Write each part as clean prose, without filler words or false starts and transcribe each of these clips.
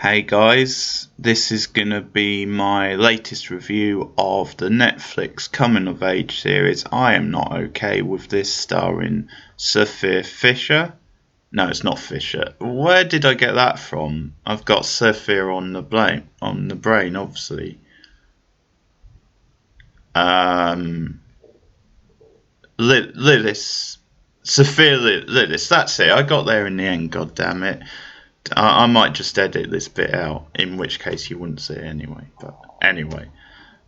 Hey guys, this is gonna be my latest review of the Netflix coming of age series I Am Not Okay With This, starring Sophia Fisher. No, it's not Fisher. Where did I get that from? I've got Sophia on the brain, obviously. Um, Lillis, Lillis. That's it. I got there in the end. God damn it. I might just edit this bit out, in which case you wouldn't see it anyway. But anyway,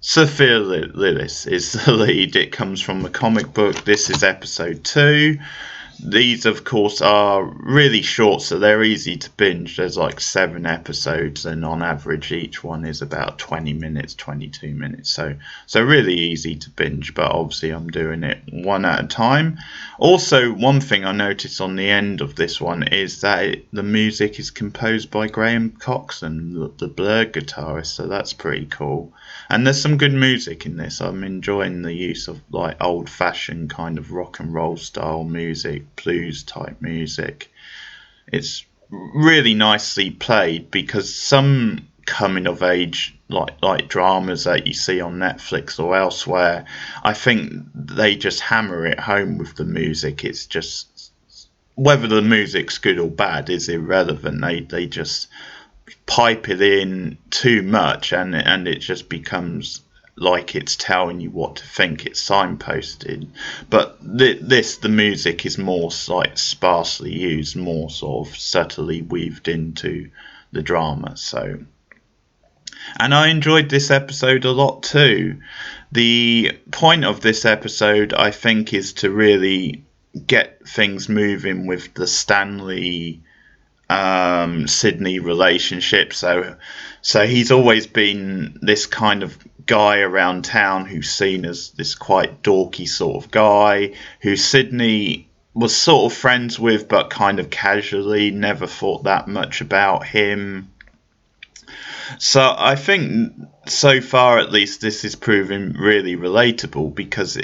Sophia Lillis is the lead. It comes from the comic book. This is episode 2. These, of course, are really short, so they're easy to binge. There's like 7 episodes, and on average, each one is about 20 minutes, 22 minutes. So really easy to binge, but obviously, I'm doing it one at a time. Also, one thing I noticed on the end of this one is that the music is composed by Graham Coxon, the Blur guitarist, so that's pretty cool. And there's some good music in this. I'm enjoying the use of like old-fashioned kind of rock and roll style music, blues type music. It's really nicely played because some coming of age like dramas that you see on Netflix or elsewhere, I think they just hammer it home with the music. It's just whether the music's good or bad is irrelevant. They just pipe it in too much, and it just becomes like it's telling you what to think. It's signposted, but the music is more like sparsely used, more sort of subtly weaved into the drama. So, and I enjoyed this episode a lot too. The point of this episode, I think, is to really get things moving with the Stanley Sydney relationship. So he's always been this kind of guy around town who's seen as this quite dorky sort of guy who Sydney was sort of friends with, but kind of casually, never thought that much about him. So I think so far, at least, this is proving really relatable because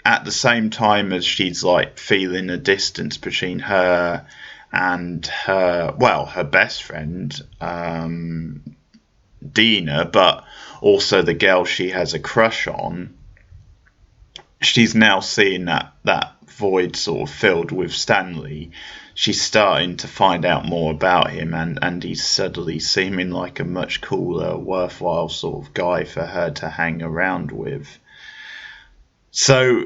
at the same time as she's like feeling a distance between her and her best friend, Dina, but also the girl she has a crush on, she's now seeing that void sort of filled with Stanley. She's starting to find out more about him, and he's suddenly seeming like a much cooler, worthwhile sort of guy for her to hang around with. So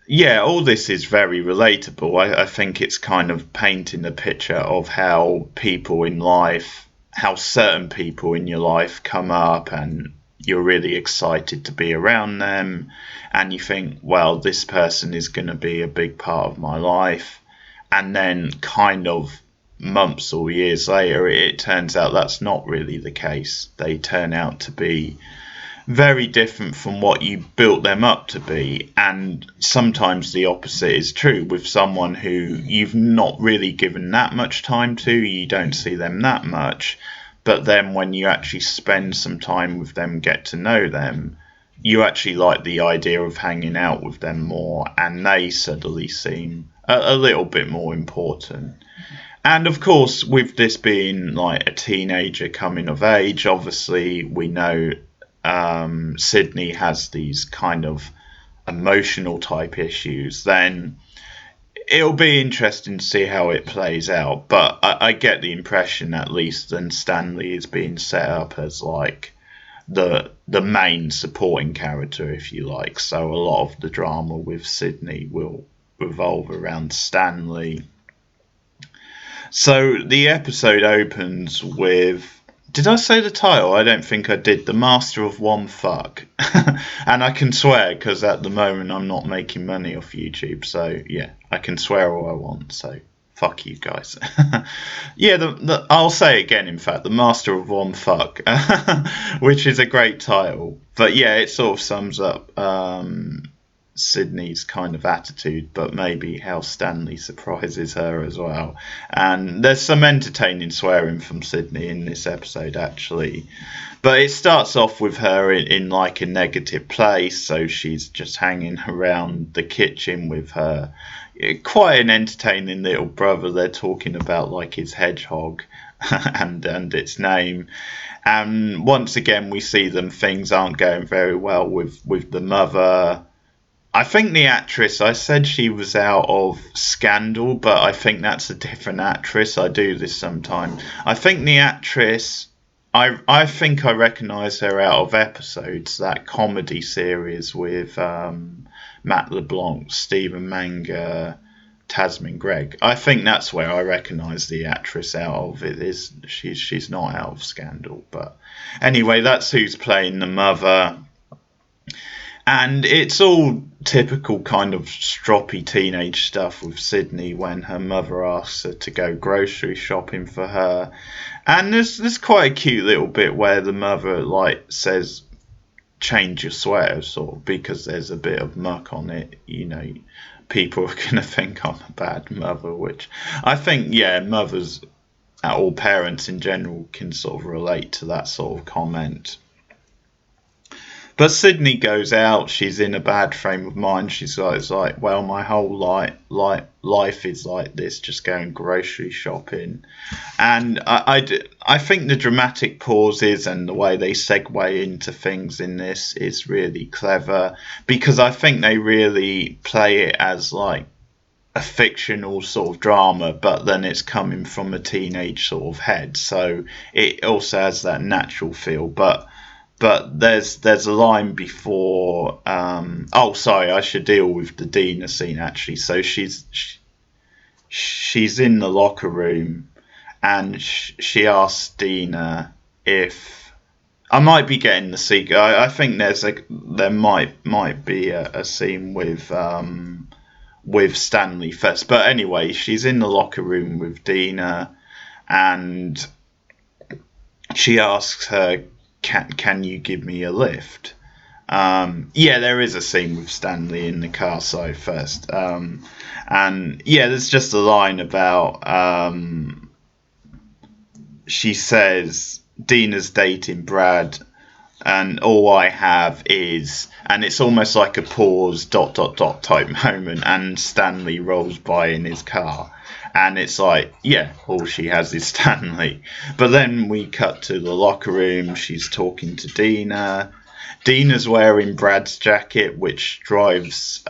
yeah, all this is very relatable. I think it's kind of painting a picture of how people in life, how certain people in your life come up, and you're really excited to be around them, and you think, well, this person is going to be a big part of my life, and then kind of months or years later, it turns out that's not really the case. They turn out to be very different from what you built them up to be, and sometimes the opposite is true with someone who you've not really given that much time to. You don't see them that much, but then when you actually spend some time with them, get to know them, you actually like the idea of hanging out with them more, and they suddenly seem a little bit more important. And of course, with this being like a teenager coming of age, obviously we know Sydney has these kind of emotional type issues, then it'll be interesting to see how it plays out. But I get the impression, at least, that Stanley is being set up as like the main supporting character, if you like. So a lot of the drama with Sydney will revolve around Stanley. So the episode opens with, did I say the title? I don't think I did. The Master of One Fuck. And I can swear because at the moment I'm not making money off YouTube. So yeah, I can swear all I want. So fuck you guys. Yeah, I'll say it again, in fact. The Master of One Fuck. Which is a great title. But yeah, it sort of sums up Sydney's kind of attitude, but maybe how Stanley surprises her as well. And there's some entertaining swearing from Sydney in this episode, actually. But it starts off with her in like a negative place, so she's just hanging around the kitchen with her quite an entertaining little brother. They're talking about like his hedgehog. and its name. And once again, we see things aren't going very well with the mother. I think the actress, I said she was out of Scandal, but I think that's a different actress. I do this sometimes. I think the actress, I think I recognise her out of Episodes, that comedy series with Matt LeBlanc, Stephen Manga, Tasman Gregg. I think that's where I recognise the actress out of it. Is she's not out of Scandal, but anyway, that's who's playing the mother. And it's all typical kind of stroppy teenage stuff with Sydney when her mother asks her to go grocery shopping for her. And there's quite a cute little bit where the mother like says, change your sweater, sort of, because there's a bit of muck on it. You know, people are going to think I'm a bad mother, which I think, yeah, mothers, all parents in general, can sort of relate to that sort of comment. But Sydney goes out. She's in a bad frame of mind. She's like, it's like, well, my whole life is like this, just going grocery shopping. And I think the dramatic pauses and the way they segue into things in this is really clever, because I think they really play it as like a fictional sort of drama, but then it's coming from a teenage sort of head, so it also has that natural feel. But there's a line before. Oh, sorry, I should deal with the Dina scene actually. So she's in the locker room, and she asks Dina if I might be getting the secret. I think there might be a scene with Stanley first. But anyway, she's in the locker room with Dina, and she asks her, can you give me a lift? Yeah, there is a scene with Stanley in the car side first. And yeah, there's just a line about, she says, Dina's dating Brad, and all I have is, and it's almost like a pause, ... type moment, and Stanley rolls by in his car. And it's like, yeah, all she has is Stanley. But then we cut to the locker room. She's talking to Dina. Dina's wearing Brad's jacket, which drives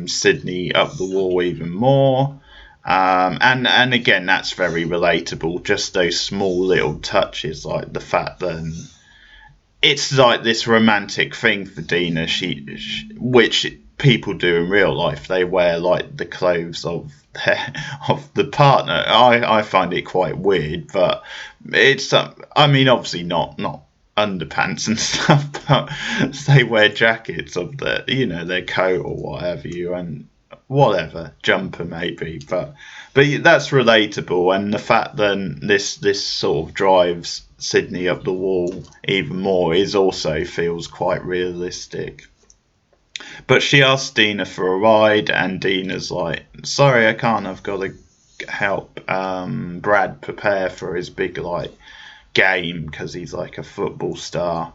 Sydney up the wall even more. And again, that's very relatable. Just those small little touches, like the fact that it's like this romantic thing for Dina, which people do in real life. They wear like the clothes of the partner. I find it quite weird, but it's I mean, obviously not underpants and stuff, but they wear jackets of their coat or whatever and whatever jumper maybe, but that's relatable. And the fact that this sort of drives Sydney up the wall even more is also feels quite realistic. But she asks Dina for a ride, and Dina's like, sorry, I can't, I've got to help Brad prepare for his big like game, because he's like a football star.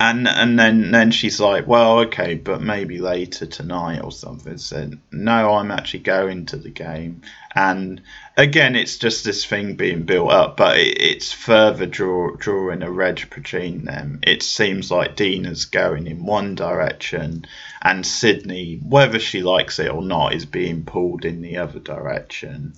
And then she's like, well, okay, but maybe later tonight or something. Said, no, I'm actually going to the game. And again, it's just this thing being built up, but it's further drawing a wedge between them. It seems like Dina's going in one direction, and Sydney, whether she likes it or not, is being pulled in the other direction.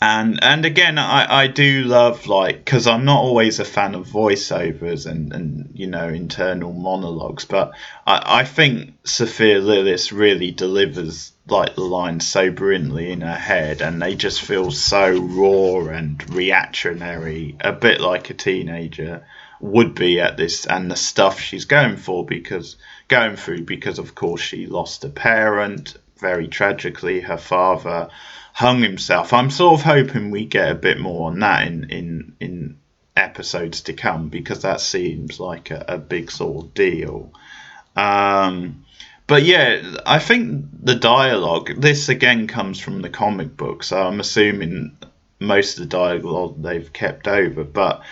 And again, I do love, like, because I'm not always a fan of voiceovers and internal monologues, but I think Sophia Lillis really delivers like the lines so brilliantly in her head, and they just feel so raw and reactionary, a bit like a teenager would be at this, and the stuff she's going through because of course she lost a parent very tragically. Her father hung himself. I'm sort of hoping we get a bit more on that in episodes to come, because that seems like a big sort of deal. But yeah, I think the dialogue, this again comes from the comic book, so I'm assuming most of the dialogue they've kept over. But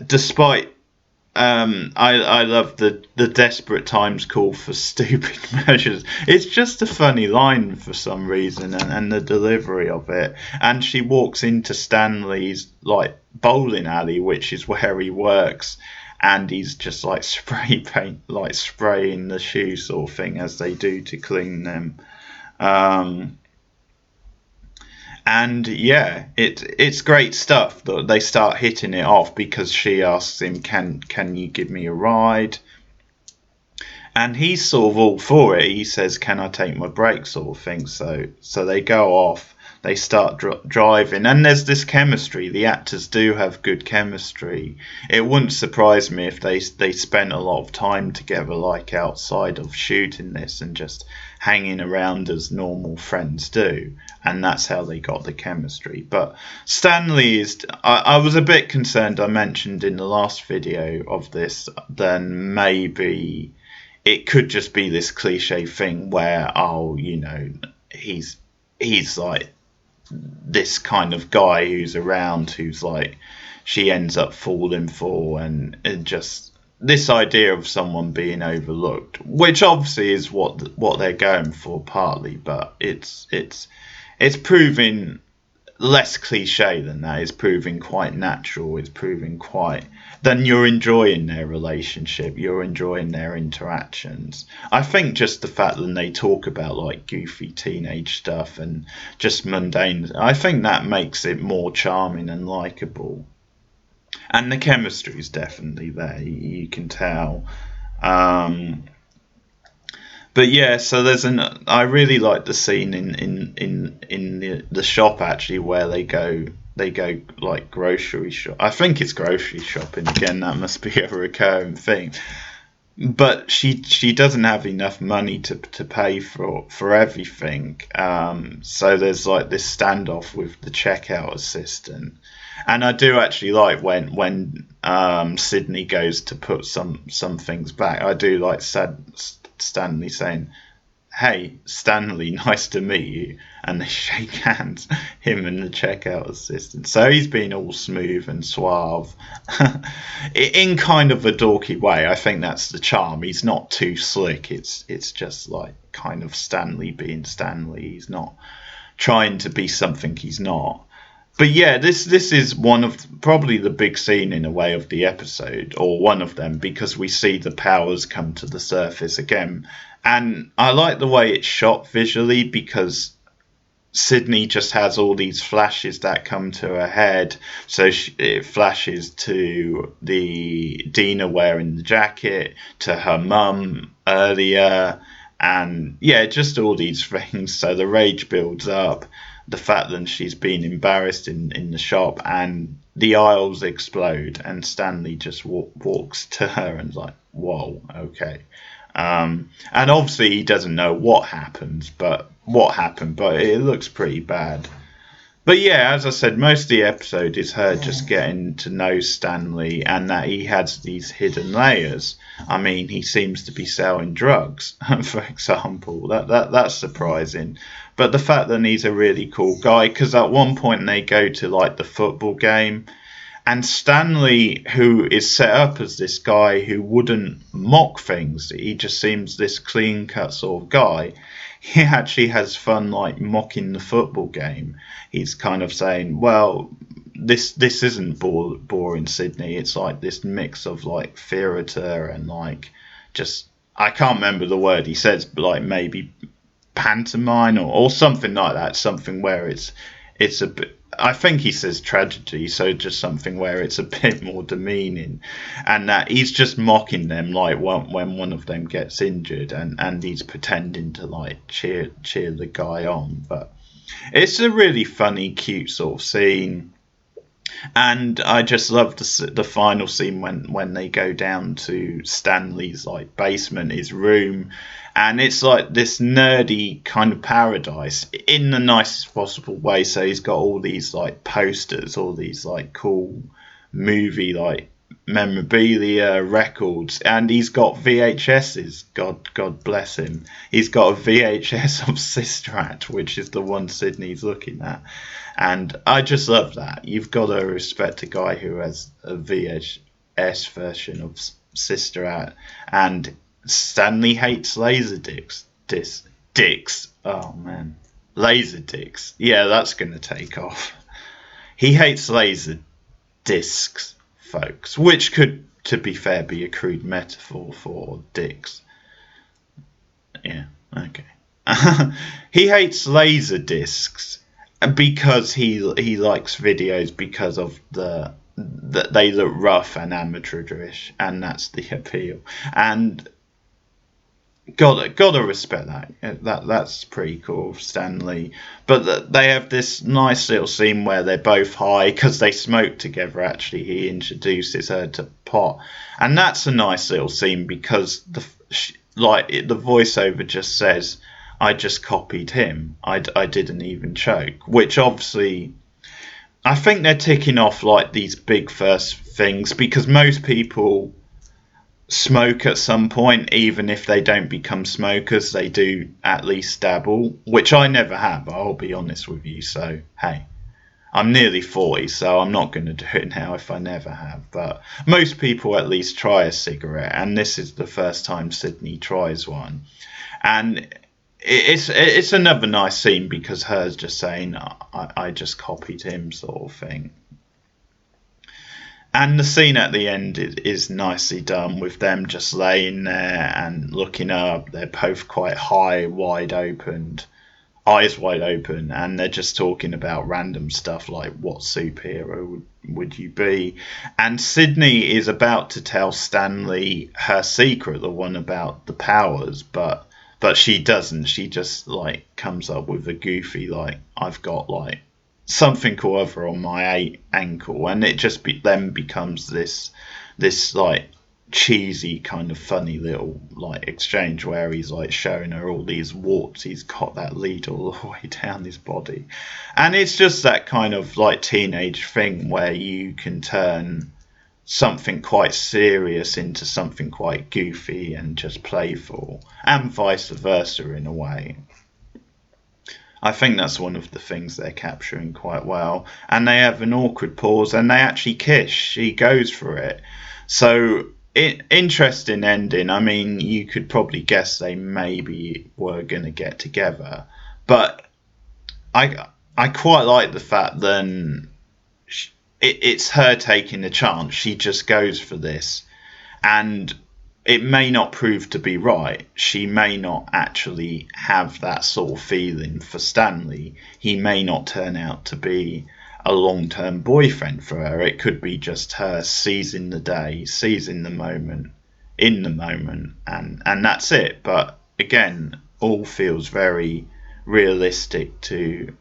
despite I love the desperate times call for stupid measures. It's just a funny line for some reason, and the delivery of it. And she walks into Stanley's like bowling alley, which is where he works, and he's just like spray paint, like spraying the shoe sort of thing as they do to clean them. Um, and yeah, it's great stuff that they start hitting it off because she asks him, "Can you give me a ride?" And he's sort of all for it. He says, "Can I take my break?" sort of thing. So they go off. They start driving, and there's this chemistry. The actors do have good chemistry. It wouldn't surprise me if they spent a lot of time together, like outside of shooting this, and just hanging around as normal friends do. And that's how they got the chemistry. But Stanley is. I was a bit concerned. I mentioned in the last video of this, then maybe it could just be this cliche thing where, oh, he's like this kind of guy who's around, who's like she ends up falling for, and it just this idea of someone being overlooked, which obviously is what they're going for partly, but it's proving less cliche than that. It's proving quite natural. It's proving quite. Then you're enjoying their relationship. You're enjoying their interactions. I think just the fact that they talk about like goofy teenage stuff and just mundane. I think that makes it more charming and likable. And the chemistry is definitely there. You can tell. Um, but yeah, so there's an. I really like the scene in the shop actually where they go like grocery shop. I think it's grocery shopping again. That must be a recurring thing. But she doesn't have enough money to pay for everything. So there's like this standoff with the checkout assistant, and I do actually like when Sydney goes to put some things back. I do like Stanley saying, "Hey, Stanley, nice to meet you," and they shake hands, him and the checkout assistant. So he's been all smooth and suave, in kind of a dorky way. I think that's the charm. He's not too slick. It's just like kind of Stanley being Stanley. He's not trying to be something he's not. But yeah, this is one of probably the big scene in a way of the episode, or one of them, because we see the powers come to the surface again. And I like the way it's shot visually, because Sydney just has all these flashes that come to her head. So it flashes to the Dina wearing the jacket, to her mum earlier, and yeah, just all these things. So the rage builds up, the fact that she's been embarrassed in the shop, and the aisles explode, and Stanley just walks to her and like, whoa, okay. And obviously he doesn't know what happened, but it looks pretty bad. But yeah, as I said, most of the episode is her just getting to know Stanley, and that he has these hidden layers. I mean, he seems to be selling drugs, for example. That's surprising. But the fact that he's a really cool guy, because at one point they go to like the football game, and Stanley, who is set up as this guy who wouldn't mock things, he just seems this clean cut sort of guy. He actually has fun like mocking the football game. He's kind of saying, well, this isn't boring Sydney. It's like this mix of like theatre and like just I can't remember the word he says, but like maybe pantomime or something like that. Something where it's a bit. I think he says tragedy, so just something where it's a bit more demeaning, and that he's just mocking them, like when one of them gets injured, and he's pretending to like cheer the guy on. But it's a really funny, cute sort of scene. And I just love the final scene when they go down to Stanley's like basement, his room, and it's like this nerdy kind of paradise in the nicest possible way. So he's got all these like posters, all these like cool movie like memorabilia, records, and he's got VHSs. God bless him. He's got a VHS of Sister Act, which is the one Sydney's looking at. And I just love that. You've got to respect a guy who has a S version of Sister Act, and Stanley hates laser dicks. Oh man, laser dicks. Yeah, that's gonna take off. He hates laser discs, folks, which could, to be fair, be a crude metaphor for dicks. Yeah, okay. He hates laser discs because he likes videos because of that they look rough and amateurish, and that's the appeal. And gotta respect that. That's pretty cool, Stanley. But they have this nice little scene where they're both high because they smoke together. Actually, he introduces her to pot, and that's a nice little scene because the voiceover just says, "I just copied him. I didn't even choke," which obviously. I think they're ticking off like these big first things because most people smoke at some point, even if they don't become smokers, they do at least dabble, which I never have, I'll be honest with you. So hey, I'm nearly 40, so I'm not going to do it now if I never have, but most people at least try a cigarette, and this is the first time Sydney tries one. And it's another nice scene because her's just saying, I just copied him, sort of thing. And the scene at the end is nicely done with them just laying there and looking up. They're both quite high, eyes wide open, and they're just talking about random stuff like what superhero would you be? And Sydney is about to tell Stanley her secret, the one about the powers, but she doesn't. She just like comes up with a goofy like, I've got like something or other on my ankle, and it just then becomes this like cheesy kind of funny little like exchange where he's like showing her all these warts he's got that lead all the way down his body, and it's just that kind of like teenage thing where you can turn something quite serious into something quite goofy and just playful, and vice versa in a way. I think that's one of the things they're capturing quite well. And they have an awkward pause and they actually kiss. She goes for it. So, interesting ending. I mean, you could probably guess they maybe were going to get together. But I quite like the fact that it's her taking the chance. She just goes for this. And it may not prove to be right. She may not actually have that sort of feeling for Stanley. He may not turn out to be a long-term boyfriend for her. It could be just her seizing the day, seizing the moment, in the moment, and that's it. But again, all feels very realistic to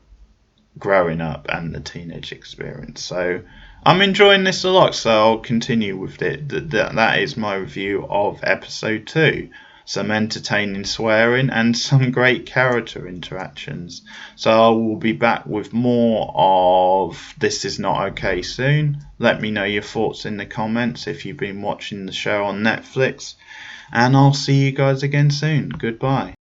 growing up and the teenage experience. So I'm enjoying this a lot, so I'll continue with it. That is my review of episode 2. Some entertaining swearing and some great character interactions. So I will be back with more of This Is Not Okay soon. Let me know your thoughts in the comments if you've been watching the show on Netflix. And I'll see you guys again soon. Goodbye.